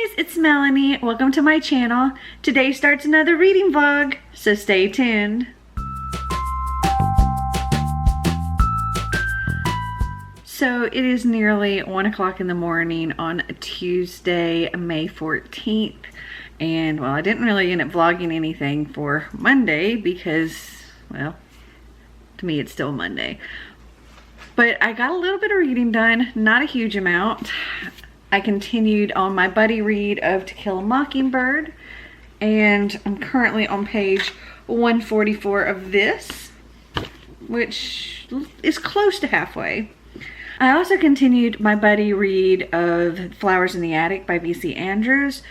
guys, it's Melanie. Welcome to my channel. Today starts another reading vlog, so stay tuned. So it is nearly 1 o'clock in the morning on Tuesday, May 14th. And well, I didn't really end up vlogging anything for Monday because, well, to me it's still Monday. But I got a little bit of reading done, not a huge amount. I continued on my buddy read of To Kill a Mockingbird, and I'm currently on page 144 of this, which is close to halfway. I also continued my buddy read of Flowers in the Attic by V.C. Andrews,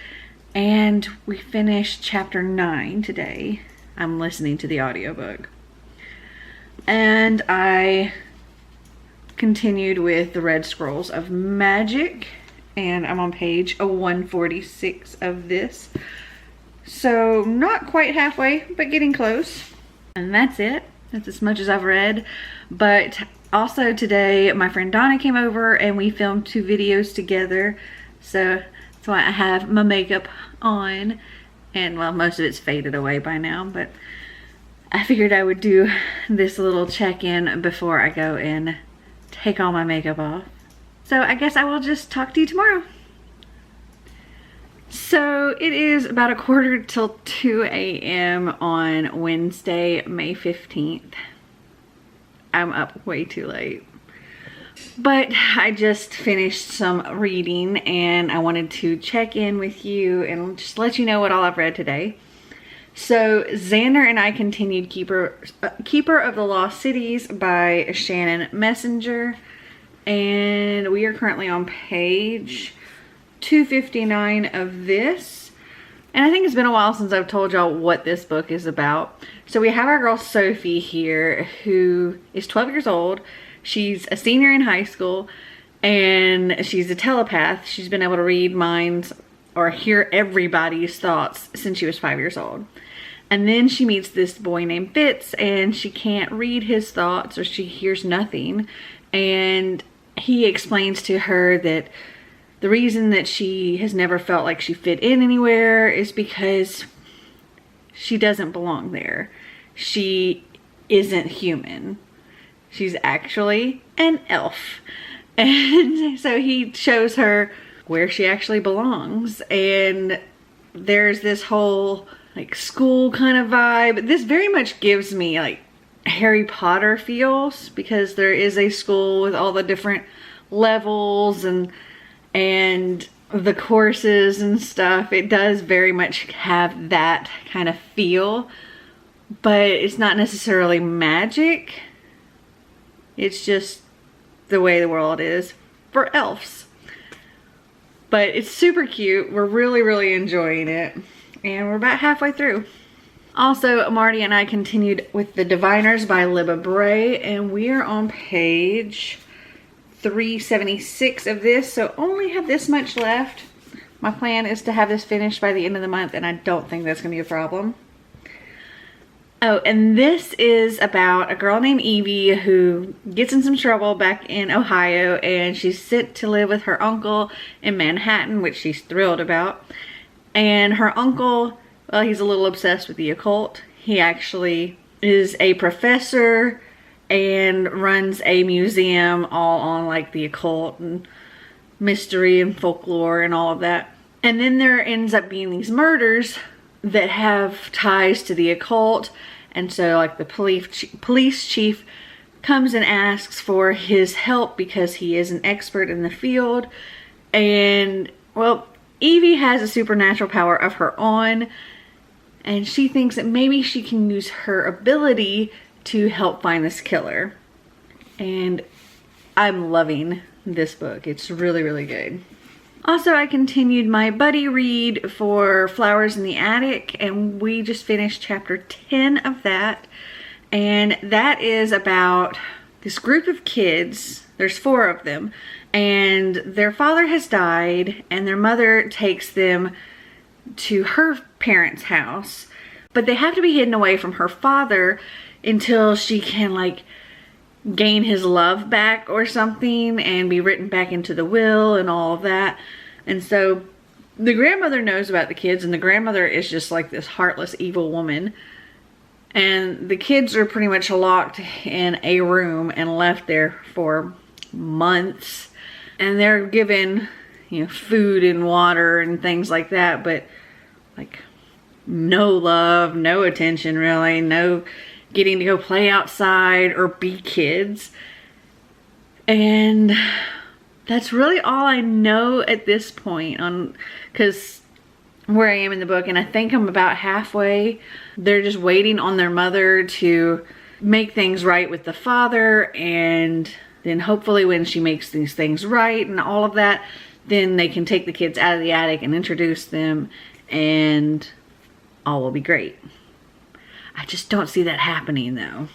and we finished chapter 9 today. I'm listening to the audiobook. And I continued with the Red Scrolls of Magic, and I'm on page 146 of this. So not quite halfway, but getting close. And that's it. That's as much as I've read. But also today, my friend Donna came over and we filmed 2 videos together. So that's why I have my makeup on. And well, most of it's faded away by now, but I figured I would do this little check-in before I go and take all my makeup off. So I guess I will just talk to you tomorrow. So it is about 1:15 till 2 a.m. on Wednesday, May 15th. I'm up way too late. But I just finished some reading and I wanted to check in with you and just let you know what all I've read today. So Xander and I continued Keeper of the Lost Cities by Shannon Messenger. And we are currently on page 259 of this. And I think it's been a while since I've told y'all what this book is about. So we have our girl Sophie here, who is 12 years old. She's a senior in high school and she's a telepath. She's been able to read minds or hear everybody's thoughts since she was 5 years old. And then she meets this boy named Fitz and she can't read his thoughts, or she hears nothing. And he explains to her that the reason that she has never felt like she fit in anywhere is because she doesn't belong there. She isn't human. She's actually an elf. And so he shows her where she actually belongs. And there's this whole like school kind of vibe. This very much gives me like Harry Potter feels, because there is a school with all the different levels and the courses and stuff. It does very much have that kind of feel, but it's not necessarily magic. It's just the way the world is for elves. But it's super cute. We're really enjoying it. And we're about halfway through. Also, Marty and I continued with The Diviners by Libba Bray, and we are on page 376 of this, so only have this much left. My plan is to have this finished by the end of the month, and I don't think that's going to be a problem. Oh, and this is about a girl named Evie who gets in some trouble back in Ohio, and she's sent to live with her uncle in Manhattan, which she's thrilled about. And her uncle, well, he's a little obsessed with the occult. He actually is a professor and runs a museum all on like the occult and mystery and folklore and all of that. And then there ends up being these murders that have ties to the occult. And so like the police chief comes and asks for his help because he is an expert in the field. And well, Evie has a supernatural power of her own, and she thinks that maybe she can use her ability to help find this killer. And I'm loving this book. It's really good. Also, I continued my buddy read for Flowers in the Attic, and we just finished chapter 10 of that. And that is about this group of kids. There's 4 of them, and their father has died, and their mother takes them to her parents' house, but they have to be hidden away from her father until she can like gain his love back or something and be written back into the will and all of that. And so the grandmother knows about the kids, and the grandmother is just like this heartless, evil woman. And the kids are pretty much locked in a room and left there for months. And they're given, you know, food and water and things like that, but like no love, no attention really, no getting to go play outside or be kids. And that's really all I know at this point, on because where I am in the book, and I think I'm about halfway. They're just waiting on their mother to make things right with the father, and then hopefully when she makes these things right and all of that, then they can take the kids out of the attic and introduce them, and all will be great. I just don't see that happening though.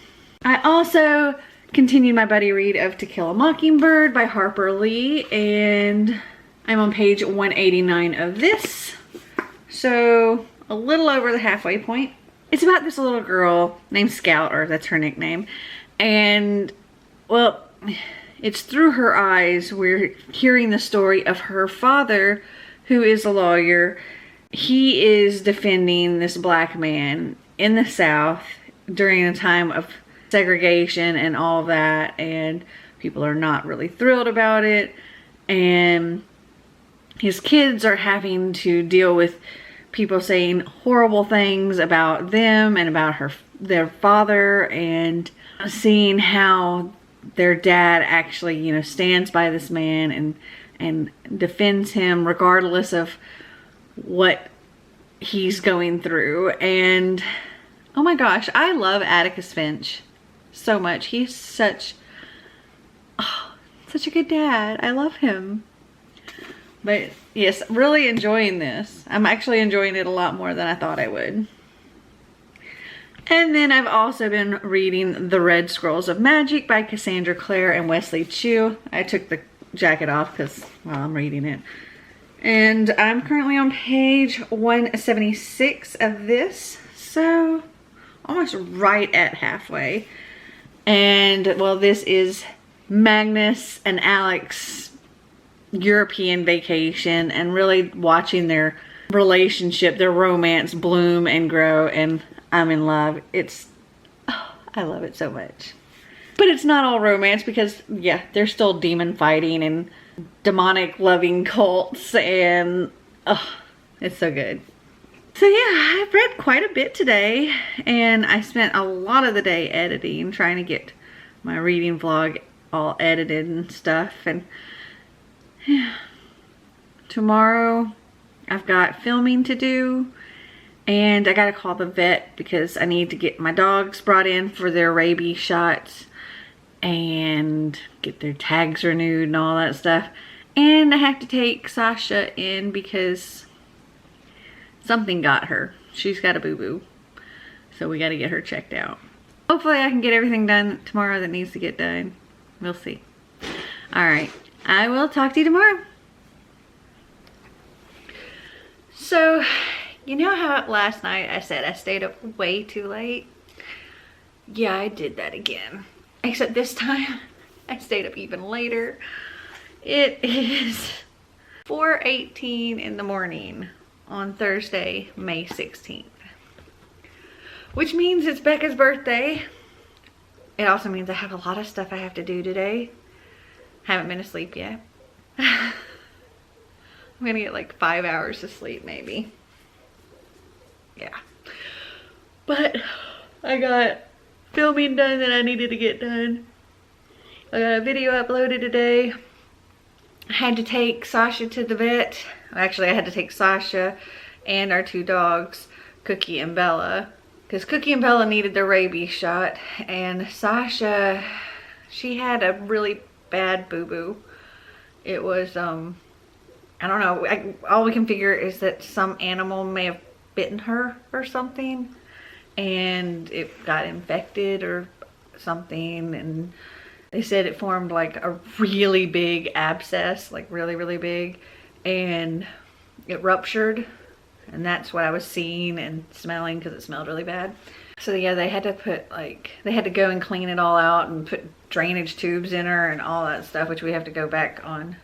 I also continued my buddy read of To Kill a Mockingbird by Harper Lee, and I'm on page 189 of this. So a little over the halfway point. It's about this little girl named Scout, or that's her nickname. And well, it's through her eyes we're hearing the story of her father, who is a lawyer. He is defending this black man in the South during a time of segregation and all that, and people are not really thrilled about it, and his kids are having to deal with people saying horrible things about them and about their father, and seeing how their dad actually, you know, stands by this man and defends him regardless of what he's going through. And oh my gosh, I love Atticus Finch so much. He's such a good dad. I love him. But yes, really enjoying this. I'm actually enjoying it a lot more than I thought I would. And then I've also been reading The Red Scrolls of Magic by Cassandra Clare and Wesley Chu. I took the jacket off because, well, I'm reading it. And I'm currently on page 176 of this. So almost right at halfway. And well, this is Magnus and Alex European vacation, and really watching their relationship, their romance bloom and grow, and I'm in love. I love it so much. But it's not all romance, because yeah, there's still demon fighting and demonic loving cults, and it's so good. So yeah, I've read quite a bit today, and I spent a lot of the day editing, trying to get my reading vlog all edited and stuff. And yeah, tomorrow I've got filming to do, and I gotta call the vet because I need to get my dogs brought in for their rabies shots and get their tags renewed and all that stuff. And I have to take Sasha in because something got her. She's got a boo-boo. So we got to get her checked out. Hopefully I can get everything done tomorrow that needs to get done. We'll see. Alright. I will talk to you tomorrow. So, you know how last night I said I stayed up way too late? Yeah, I did that again. Except this time, I stayed up even later. It is 4:18 in the morning on Thursday, May 16th. Which means it's Becca's birthday. It also means I have a lot of stuff I have to do today. Haven't been asleep yet. I'm gonna get like 5 hours of sleep maybe. Yeah. But I got filming done that I needed to get done. I got a video uploaded today. I had to take Sasha to the vet. Actually, I had to take Sasha and our two dogs, Cookie and Bella, because Cookie and Bella needed their rabies shot, and Sasha, she had a really bad boo-boo. It was, I don't know, all we can figure is that some animal may have bitten her or something, and it got infected or something, and they said it formed like a really big abscess, like really, really big, and it ruptured, and that's what I was seeing and smelling because it smelled really bad. So yeah, they had to put they had to go and clean it all out and put drainage tubes in her and all that stuff, which we have to go back on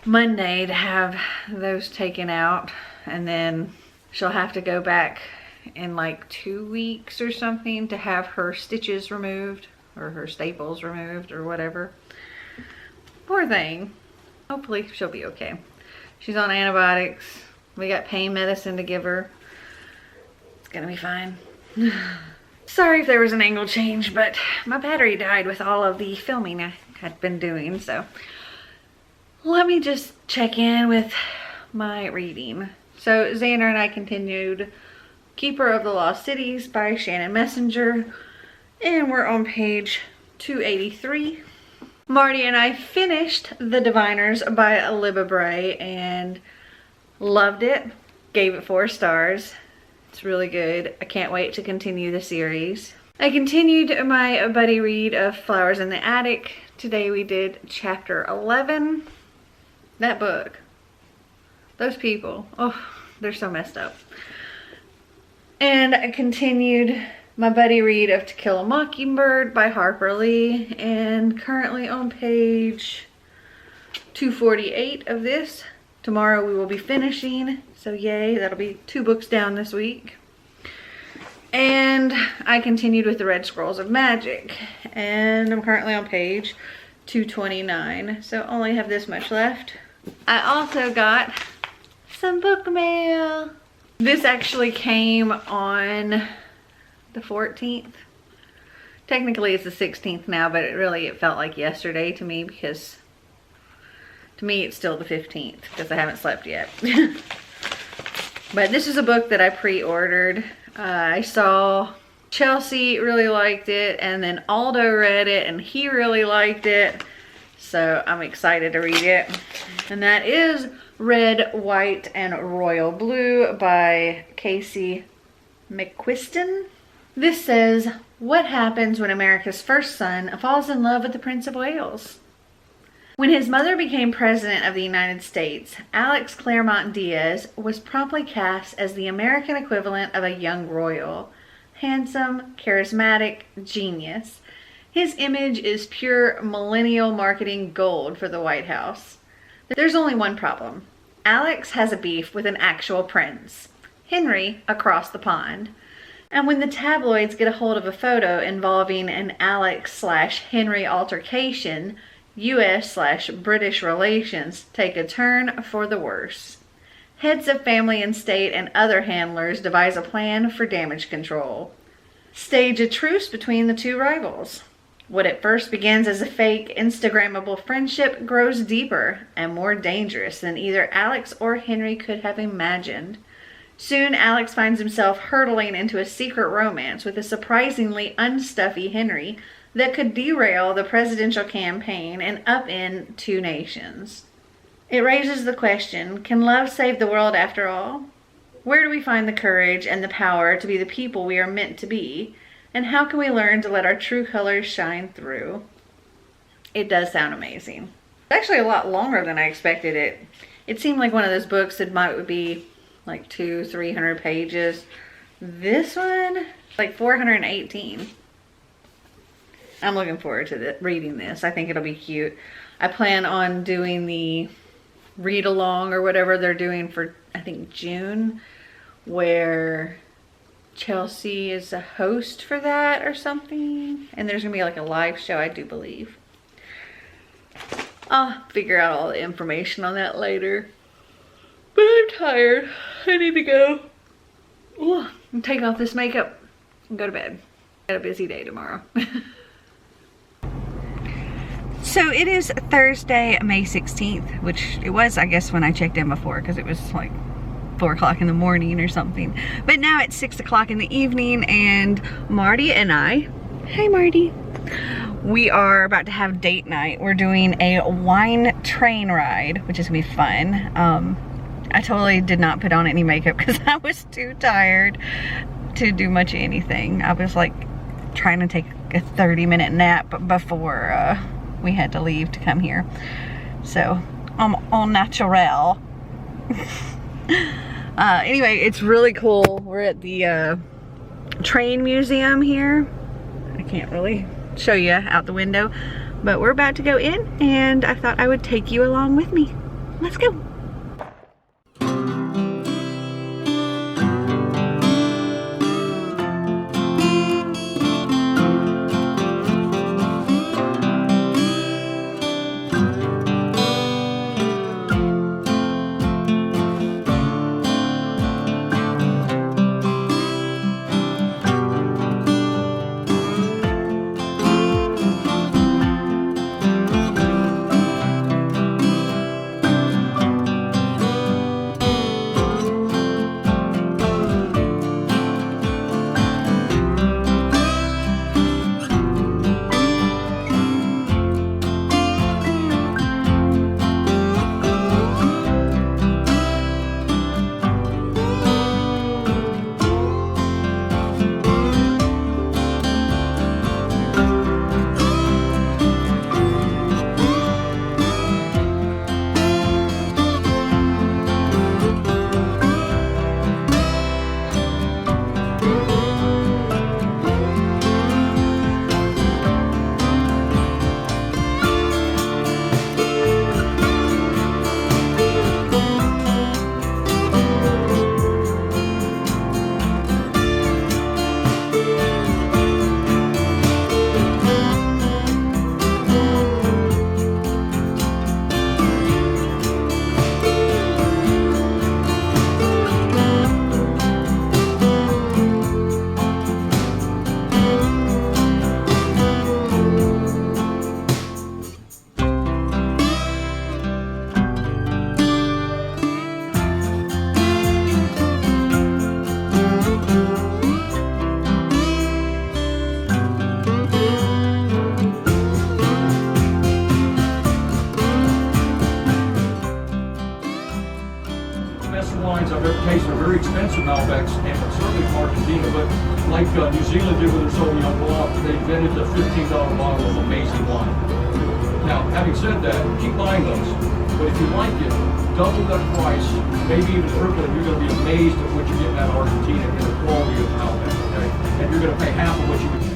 Monday to have those taken out, and then she'll have to go back in like 2 weeks or something to have her stitches removed or her staples removed or whatever. Poor thing. Hopefully she'll be okay. She's on antibiotics. We got pain medicine to give her. It's gonna be fine. Sorry if there was an angle change, but my battery died with all of the filming I had been doing, so let me just check in with my reading. So Xander and I continued Keeper of the Lost Cities by Shannon Messenger, and we're on page 283. Marty and I finished The Diviners by Libba Bray and loved it. Gave it 4 stars. It's really good. I can't wait to continue the series. I continued my buddy read of Flowers in the Attic. Today we did chapter 11. That book. Those people. Oh, they're so messed up. And I continued my buddy read of To Kill a Mockingbird by Harper Lee, and currently on page 248 of this. Tomorrow we will be finishing, so yay, that'll be 2 books down this week. And I continued with the Red Scrolls of Magic, and I'm currently on page 229, so only have this much left. I also got some book mail. This actually came on the 14th. Technically it's the 16th now, but it felt like yesterday to me, because to me it's still the 15th because I haven't slept yet. But this is a book that I pre-ordered. I saw Chelsea really liked it, and then Aldo read it and he really liked it, so I'm excited to read it. And that is Red, White, and Royal Blue by Casey McQuiston. This says, what happens when America's first son falls in love with the Prince of Wales? When his mother became president of the United States, Alex Claremont Diaz was promptly cast as the American equivalent of a young royal. Handsome, charismatic, genius. His image is pure millennial marketing gold for the White House. There's only one problem. Alex has a beef with an actual prince, Henry, across the pond. And when the tabloids get a hold of a photo involving an Alex/Henry altercation, US/British relations take a turn for the worse. Heads of family and state and other handlers devise a plan for damage control. Stage a truce between the two rivals. What at first begins as a fake, Instagrammable friendship grows deeper and more dangerous than either Alex or Henry could have imagined. Soon, Alex finds himself hurtling into a secret romance with a surprisingly unstuffy Henry that could derail the presidential campaign and upend 2 nations. It raises the question, can love save the world after all? Where do we find the courage and the power to be the people we are meant to be? And how can we learn to let our true colors shine through? It does sound amazing. It's actually a lot longer than I expected it. It seemed like one of those books that would be like 200-300 pages. This one, like 418. I'm looking forward to reading this. I think it'll be cute. I plan on doing the read along or whatever they're doing for, I think, June, where Chelsea is a host for that or something. And there's gonna be like a live show, I do believe. I'll figure out all the information on that later. But I'm tired. I need to go. Ooh, I'm taking off this makeup and go to bed. Got a busy day tomorrow. So it is Thursday, May 16th, which it was, I guess, when I checked in before, because it was like 4 o'clock in the morning or something. But now it's 6 o'clock in the evening, and Marty and I, hey Marty, we are about to have date night. We're doing a wine train ride, which is gonna be fun. I totally did not put on any makeup because I was too tired to do much of anything. I was like trying to take a 30-minute nap before we had to leave to come here. So I'm all natural. Anyway, it's really cool. We're at the train museum here. I can't really show you out the window, but we're about to go in, and I thought I would take you along with me. Let's go. Wines I've ever tasted are very expensive Malbecs, and certainly from Argentina, but like New Zealand did with their Sauvignon Blanc, they invented the $15 bottle of amazing wine. Now, having said that, keep buying those, but if you like it, double that price, maybe even triple it. You're going to be amazed at what you're getting out of Argentina and the quality of Malbec, okay? And you're going to pay half of what you would pay.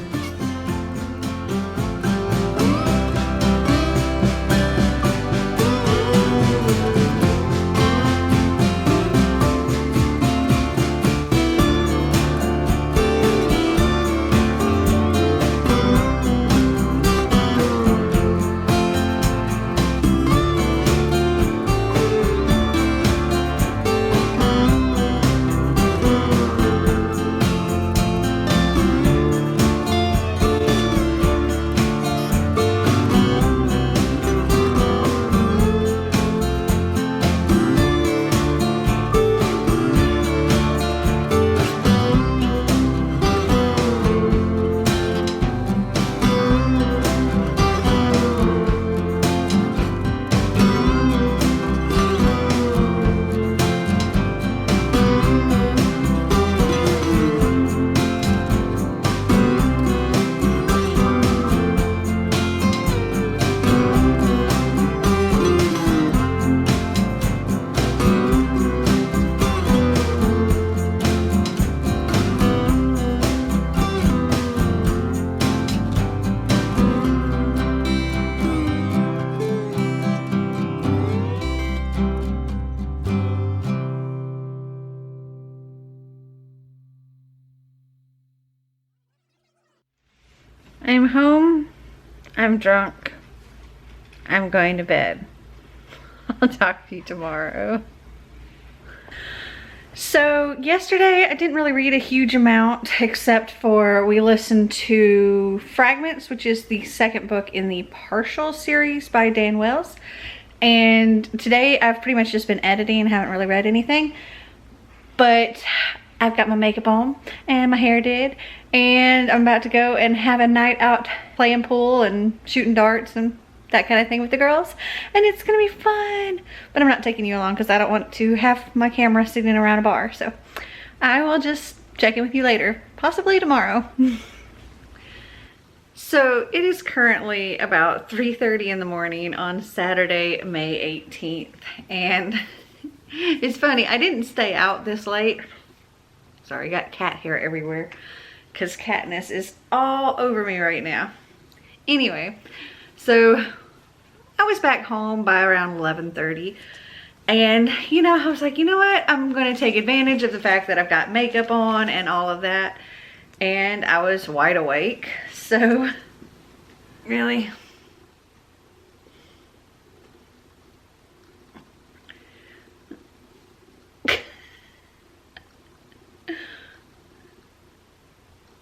I'm home. I'm drunk. I'm going to bed. I'll talk to you tomorrow. So yesterday I didn't really read a huge amount, except for we listened to Fragments, which is the second book in the Partial series by Dan Wells. And today I've pretty much just been editing and haven't really read anything. But I've got my makeup on and my hair did, and I'm about to go and have a night out playing pool and shooting darts and that kind of thing with the girls, and it's gonna be fun. But I'm not taking you along because I don't want to have my camera sitting around a bar, so I will just check in with you later, possibly tomorrow. So it is currently about 3:30 in the morning on Saturday, May 18th, and it's funny, I didn't stay out this late. Sorry, I got cat hair everywhere because Katniss is all over me right now. Anyway, so I was back home by around 11:30. And, you know, I was like, you know what? I'm going to take advantage of the fact that I've got makeup on and all of that. And I was wide awake. So, really?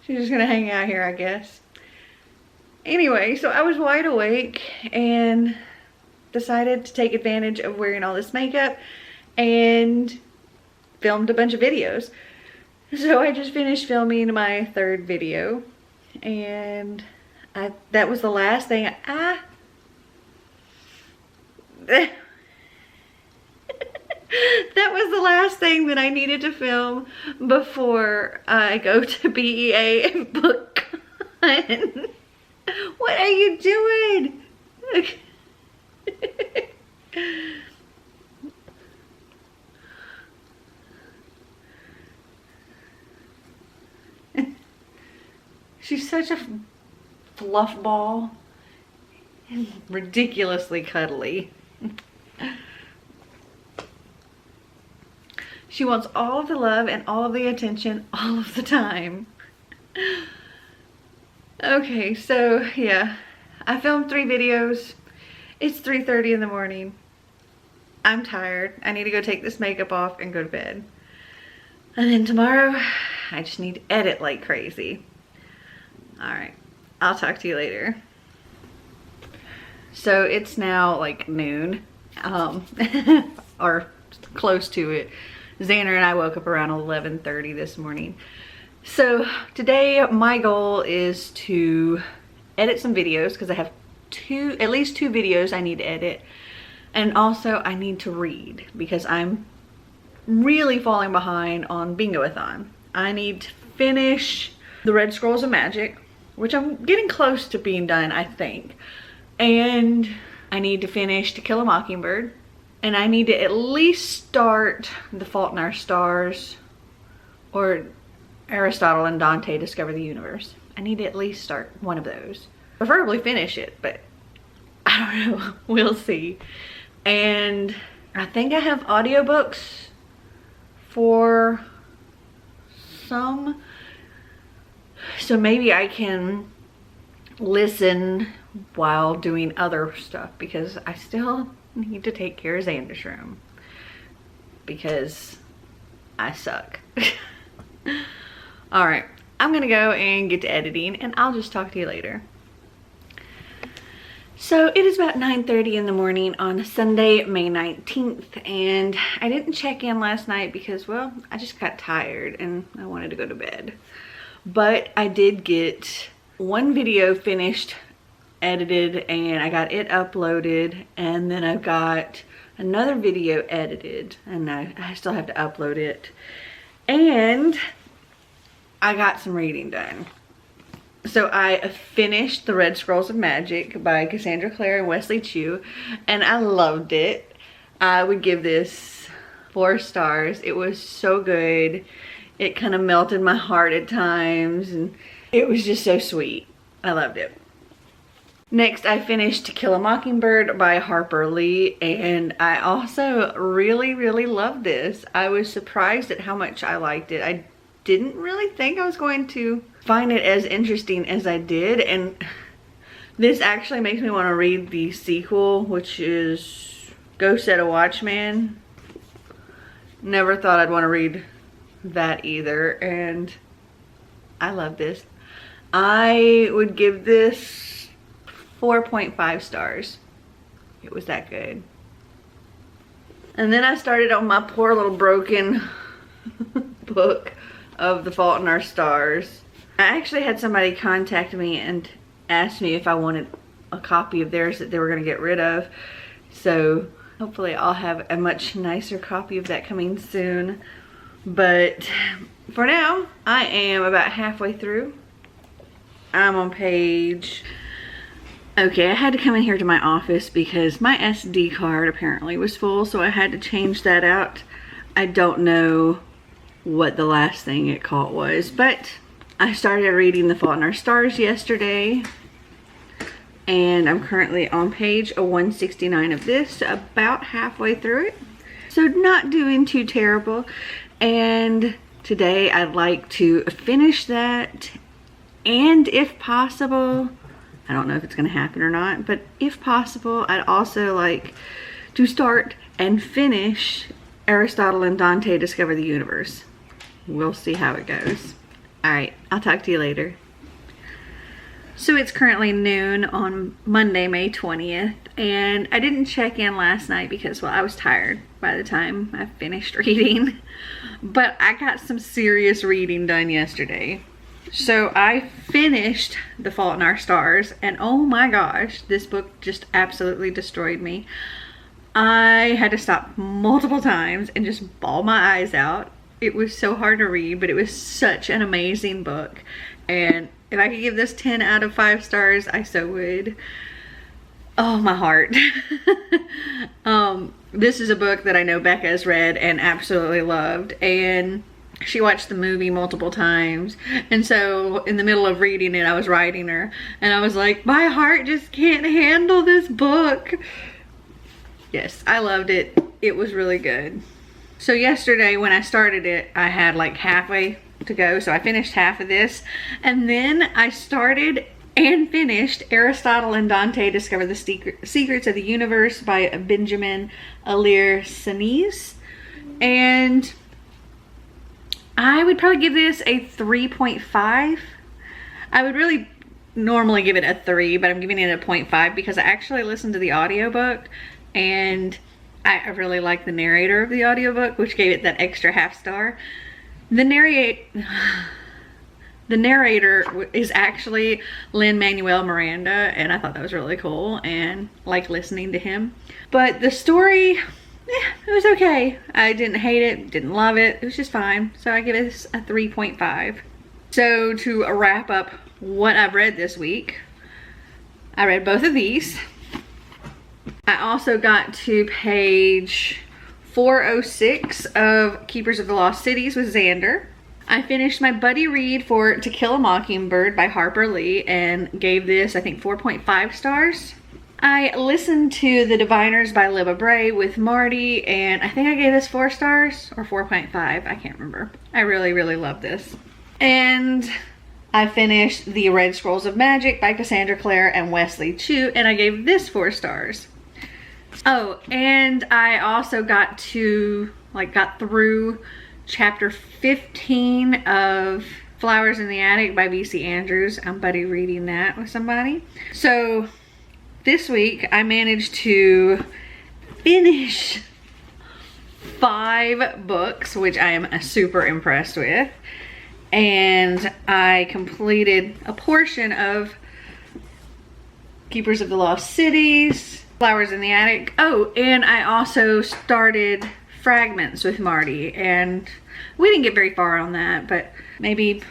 She's just going to hang out here, I guess. Anyway, so I was wide awake and decided to take advantage of wearing all this makeup and filmed a bunch of videos. So I just finished filming my third video, and that was the last thing that was the last thing that I needed to film before I go to BEA and BookCon. What are you doing? She's such a fluff ball. Ridiculously cuddly. She wants all of the love and all of the attention all of the time. Okay, so yeah, I filmed 3 videos. It's 3:30 in the morning. I'm tired. I need to go take this makeup off and go to bed. And then tomorrow, I just need to edit like crazy. All right, I'll talk to you later. So it's now like noon, or close to it. Xander and I woke up around 11:30 this morning. So today my goal is to edit some videos because I have at least two videos I need to edit. And also I need to read because I'm really falling behind on Bingoathon. I need to finish the Red Scrolls of Magic, which I'm getting close to being done, I think. And I need to finish To Kill a Mockingbird. And I need to at least start The Fault in Our Stars or Aristotle and Dante Discover the Universe. I need to at least start one of those. Preferably finish it, but I don't know. We'll see. And I think I have audiobooks for some. So maybe I can listen while doing other stuff because I still need to take care of Xander's room because I suck. All right, I'm gonna go and get to editing and I'll just talk to you later. So it is about 9:30 in the morning on Sunday, May 19th, and I didn't check in last night because, well, I just got tired and I wanted to go to bed. But I did get one video finished, edited, and I got it uploaded, and then I've got another video edited, and I still have to upload it. And I got some reading done. So I finished The Red Scrolls of Magic by Cassandra Clare and Wesley Chu, and I loved it. I would give this 4 stars. It was so good. It kind of melted my heart at times, and it was just so sweet. I loved it. Next, I finished To Kill a Mockingbird by Harper Lee, and I also really, really loved this. I was surprised at how much I liked it. I didn't really think I was going to find it as interesting as I did, and this actually makes me want to read the sequel, which is Go Set a Watchman. Never thought I'd want to read that either, and I love this. I would give this 4.5 stars. It was that good. And then I started on my poor little broken book of The Fault in Our Stars. I actually had somebody contact me and ask me if I wanted a copy of theirs that they were going to get rid of. So hopefully I'll have a much nicer copy of that coming soon. But for now, I am about halfway through. I'm on page... Okay, I had to come in here to my office because my SD card apparently was full, so I had to change that out. I don't know what the last thing it caught was, but I started reading The Fault in Our Stars yesterday, and I'm currently on page 169 of this, about halfway through it. So not doing too terrible. And today I'd like to finish that, and if possible, I don't know if it's going to happen or not, but if possible, I'd also like to start and finish Aristotle and Dante Discover the Universe. We'll see how it goes. Alright, I'll talk to you later. So it's currently noon on Monday, May 20th, and I didn't check in last night because, well, I was tired by the time I finished reading. But I got some serious reading done yesterday. So I finished The Fault in Our Stars, and oh my gosh, this book just absolutely destroyed me. I had to stop multiple times and just bawl my eyes out. It was so hard to read, but it was such an amazing book. And if I could give this 10 out of 5 stars, I so would. Oh, my heart. This is a book that I know Becca has read and absolutely loved. And she watched the movie multiple times. And so in the middle of reading it, I was writing her. And I was like, my heart just can't handle this book. Yes, I loved it. It was really good. So yesterday when I started it, I had like halfway to go. So I finished half of this. And then I started and finished Aristotle and Dante Discover the Secrets of the Universe by Benjamin Alire-Sanese. And I would probably give this a 3.5. I would really normally give it a 3, but I'm giving it a 0.5 because I actually listened to the audiobook and I really like the narrator of the audiobook, which gave it that extra half star. The narrator is actually Lin-Manuel Miranda, and I thought that was really cool and like listening to him. But the story, it was okay. I didn't hate it, didn't love it. It was just fine. So I give this a 3.5. So to wrap up what I've read this week, I read both of these. I also got to page 406 of Keepers of the Lost Cities with Xander. I finished my buddy read for To Kill a Mockingbird by Harper Lee and gave this, I think, 4.5 stars. I listened to The Diviners by Libba Bray with Marty, and I think I gave this 4 stars or 4.5. I can't remember. I really, really love this. And I finished The Red Scrolls of Magic by Cassandra Clare and Wesley Chu, and I gave this 4 stars. Oh, and I also got through chapter 15 of Flowers in the Attic by V.C. Andrews. I'm buddy reading that with somebody. So this week I managed to finish 5 books, which I am super impressed with. And I completed a portion of Keepers of the Lost Cities, Flowers in the Attic. Oh, and I also started Fragments with Marty, and we didn't get very far on that, but maybe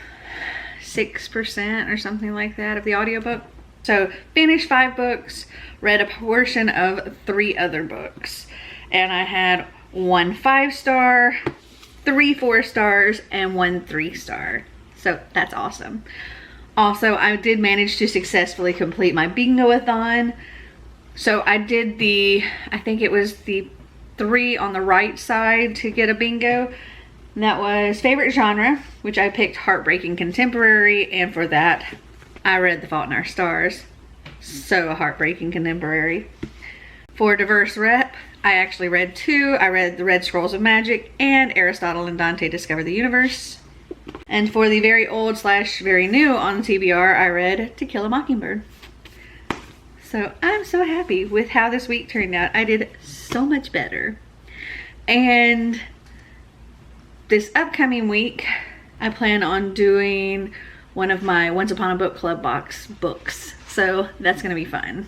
6% or something like that of the audiobook. So finished 5 books, read a portion of 3 other books, and I had 1 5-star, 3 4-stars, and 1 3-star. So that's awesome. Also, I did manage to successfully complete my Bingoathon. So I did I think it was the 3 on the right side to get a bingo. And that was favorite genre, which I picked heartbreaking contemporary, and for that I read The Fault in Our Stars. So heartbreaking contemporary. For diverse rep, I actually read 2. I read The Red Scrolls of Magic and Aristotle and Dante Discover the Universe. And for the very old / very new on TBR, I read To Kill a Mockingbird. So I'm so happy with how this week turned out. I did so much better. And this upcoming week, I plan on doing one of my Once Upon a Book Club box books. So that's going to be fun.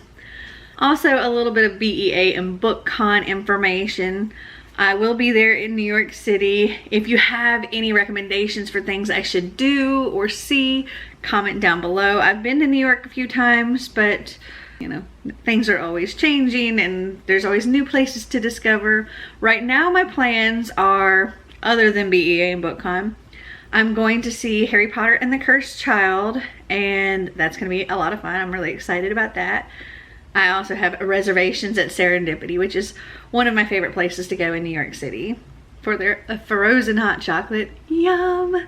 Also, a little bit of BEA and BookCon information. I will be there in New York City. If you have any recommendations for things I should do or see, comment down below. I've been to New York a few times, but you know, things are always changing and there's always new places to discover. Right now my plans are, other than BEA and BookCon, I'm going to see Harry Potter and the Cursed Child, and that's going to be a lot of fun. I'm really excited about that. I also have reservations at Serendipity, which is one of my favorite places to go in New York City for their frozen hot chocolate. Yum!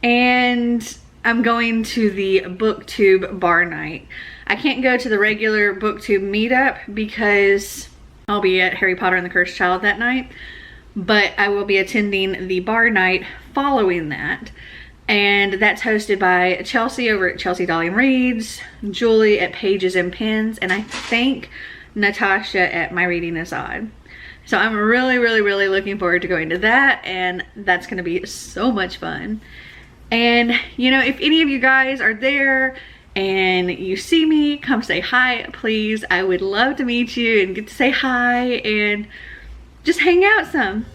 And I'm going to the BookTube bar night. I can't go to the regular BookTube meetup because I'll be at Harry Potter and the Cursed Child that night, but I will be attending the bar night following that. And that's hosted by Chelsea over at Chelsea Dolly Reads, Julie at Pages and Pens, and I think Natasha at My Reading is Odd. So I'm really, really, really looking forward to going to that, and that's gonna be so much fun. And you know, if any of you guys are there and you see me, come say hi, please. I would love to meet you and get to say hi and just hang out some.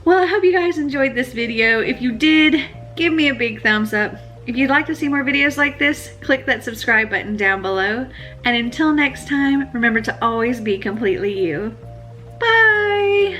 Well, I hope you guys enjoyed this video. If you did, give me a big thumbs up. If you'd like to see more videos like this, click that subscribe button down below. And until next time, remember to always be completely you. Bye!